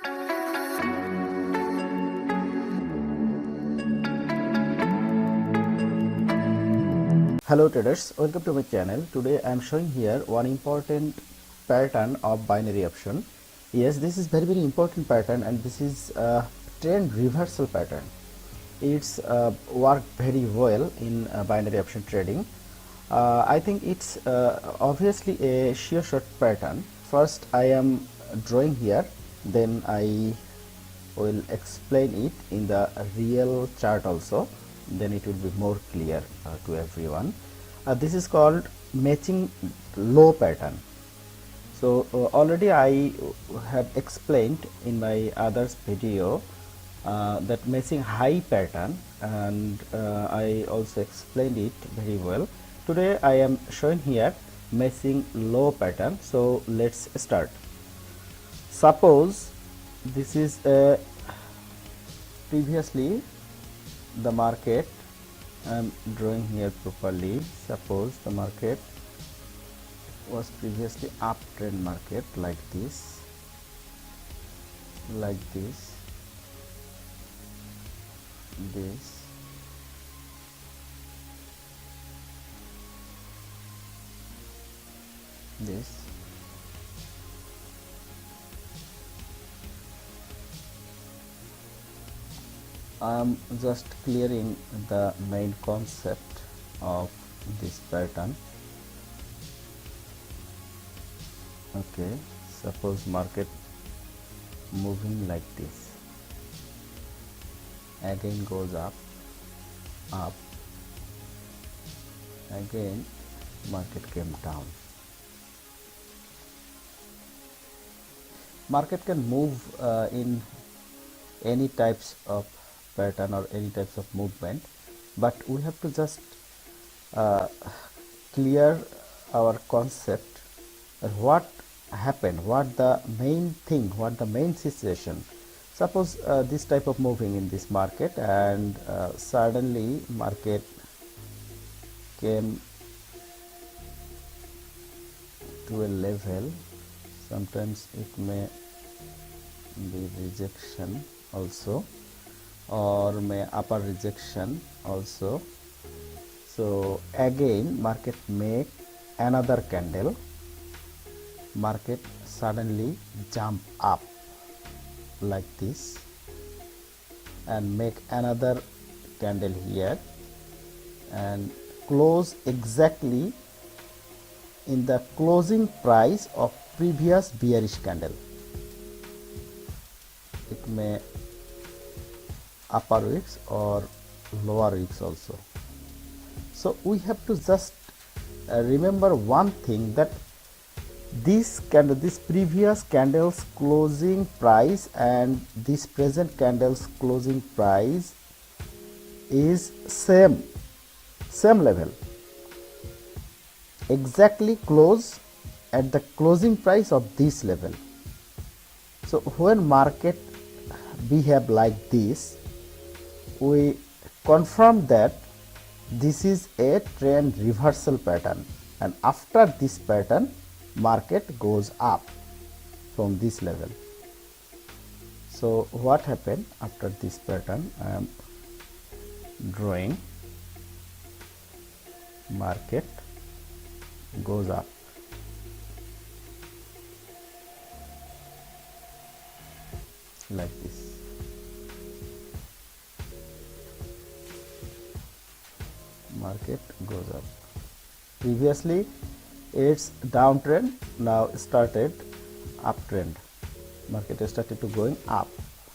Hello traders, welcome to my channel. Today I am showing here one important pattern of binary option. Yes, this is very important pattern, and this is a trend reversal pattern. It's worked very well in binary option trading. I think it's obviously a shear short pattern. First I am drawing here, then I will explain it in the real chart also, then it will be more clear to everyone. This is called matching low pattern. So already I have explained in my others video that matching high pattern, and I also explained it very well. Today I am showing here matching low pattern. So let's start. Suppose this is a previously the market, I am drawing here properly. Suppose the market was previously uptrend market like this, this, this. I am just clearing the main concept of this pattern. Okay, suppose market moving like this, again goes up, again market came down. Market can move in any types of pattern or any types of movement, but we have to just clear our concept what happened, what the main thing, what the main situation. Suppose this type of moving in this market, and suddenly market came to a level. Sometimes it may be rejection also, or may upper rejection also. So again market make another candle, market suddenly jump up like this and make another candle here and close exactly in the closing price of previous bearish candle. It may upper wicks or lower wicks also. So we have to just remember one thing, that this candle, this previous candle's closing price and this present candle's closing price is same level, exactly close at the closing price of this level. So when market behave like this, we confirm that this is a trend reversal pattern, and after this pattern market goes up from this level. So what happened after this pattern? I am drawing market goes up, like this. Market goes up. Previously it's downtrend, now started uptrend. Market started to going up.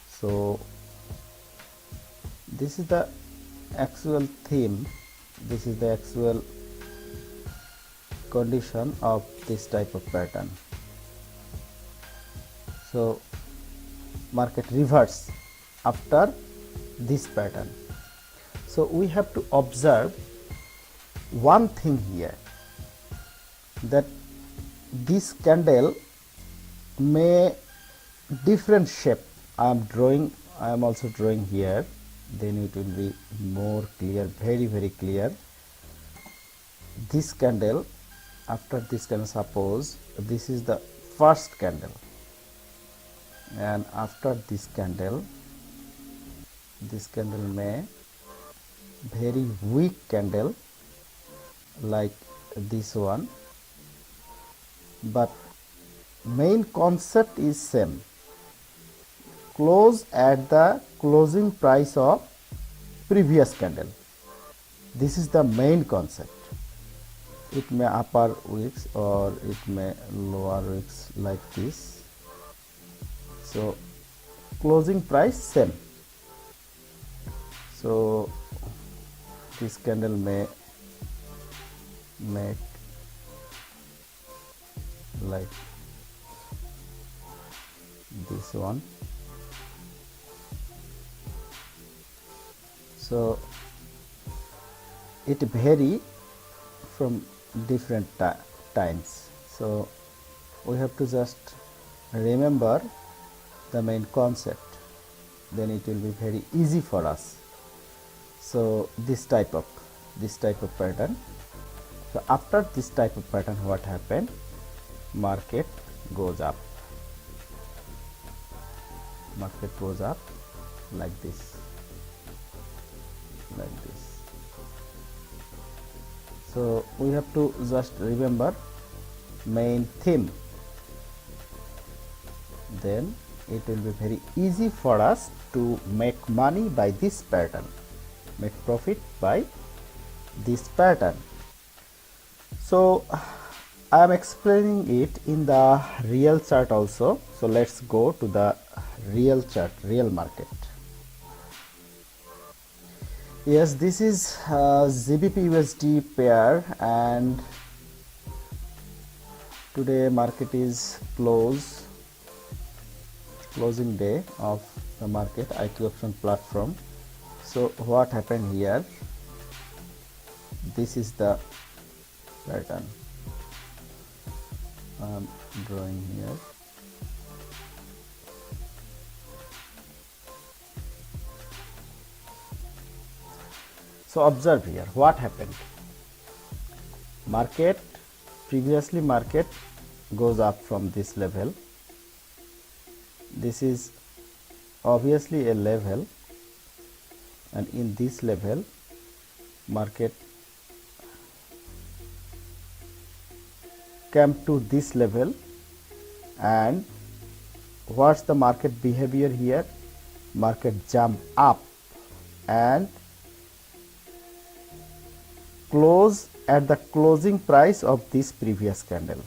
So this is the actual theme, this is the actual condition of this type of pattern. So market reverse after this pattern. So we have to observe one thing here, that this candle may different shape. I am also drawing here, then it will be more clear, very clear. This candle, after this candle, suppose this is the first candle, and after this candle may very weak candle like this one, but main concept is same, close at the closing price of previous candle. This is the main concept. It may upper wicks or it may lower wicks like this. So closing price same. So this candle may make like this one. So it vary from different times. So we have to just remember the main concept, then it will be very easy for us. So this type of pattern. So after this type of pattern, what happened? Market goes up. Market goes up like this, like this. So we have to just remember main theme, then it will be very easy for us to make money by this pattern, make profit by this pattern. So I am explaining it in the real chart also. So let's go to the real chart, real market. Yes, this is GBP USD pair, and today market is closing day of the market, IQ option platform. So what happened here? This is the pattern I am drawing here. So observe here what happened. Previously market goes up from this level. This is obviously a level, and in this level market came to this level, and what's the market behavior here? Market jump up and close at the closing price of this previous candle.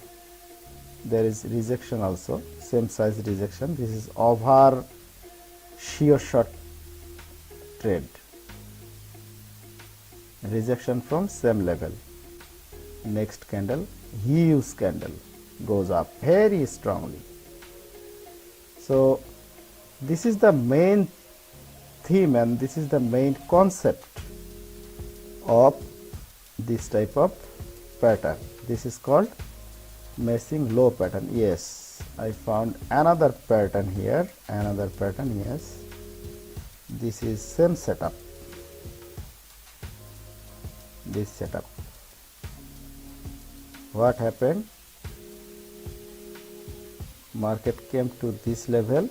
There is rejection also, same size rejection. This is over sheer short trade, rejection from same level. Next candle, huge candle, goes up very strongly. So this is the main theme and this is the main concept of this type of pattern. This is called meshing low pattern. Yes, I found another pattern here, another pattern. Yes, this is same setup, this setup. What happened? Market came to this level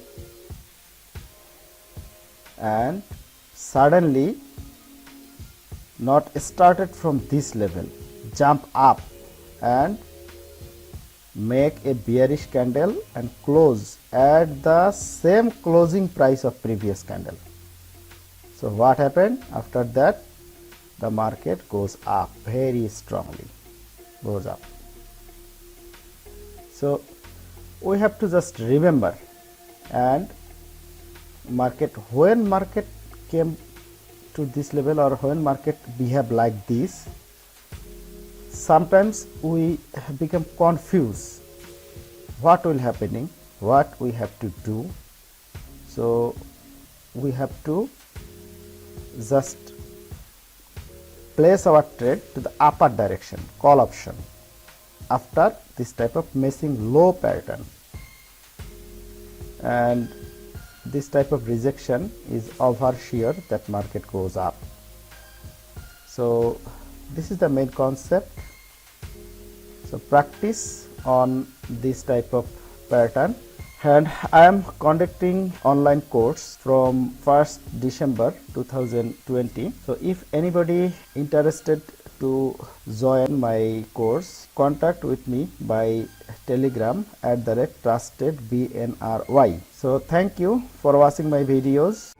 and suddenly not started from this level, jump up and make a bearish candle and close at the same closing price of previous candle. So what happened? After that the market goes up very strongly, goes up. So we have to just remember, and when market came to this level or when market behave like this, sometimes we become confused what will happening, what we have to do. So we have to just place our trade to the upper direction, call option, after this type of meshing low pattern, and this type of rejection is over shear, that market goes up. So this is the main concept. So practice on this type of pattern and I am conducting online course from 1st December 2020. So if anybody interested to join my course, contact with me by telegram @trustedbnry. So thank you for watching my videos.